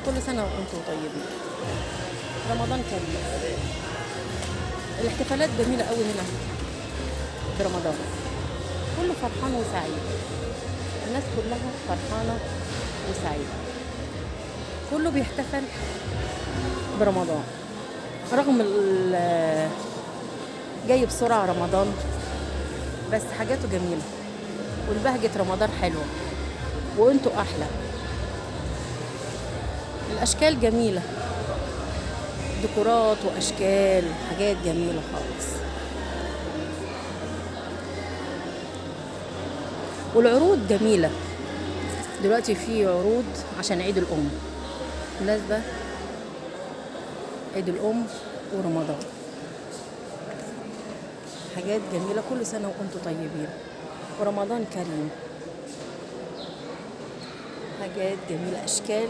كل سنة وأنتم طيبين. رمضان كريم. الاحتفالات جميلة قوي هنا برمضان، كله فرحان وسعيد، الناس كلها فرحانة وسعيدة، كله بيحتفل برمضان رغم جاي بسرعة رمضان، بس حاجاته جميلة والبهجة رمضان حلوة وانتوا أحلى. الأشكال جميلة، ديكورات وأشكال، حاجات جميلة خالص. والعروض جميلة، دلوقتي في عروض عشان عيد الأم، مناسبة عيد الأم ورمضان، حاجات جميلة. كل سنة وأنتم طيبين ورمضان كريم. حاجات جميلة، أشكال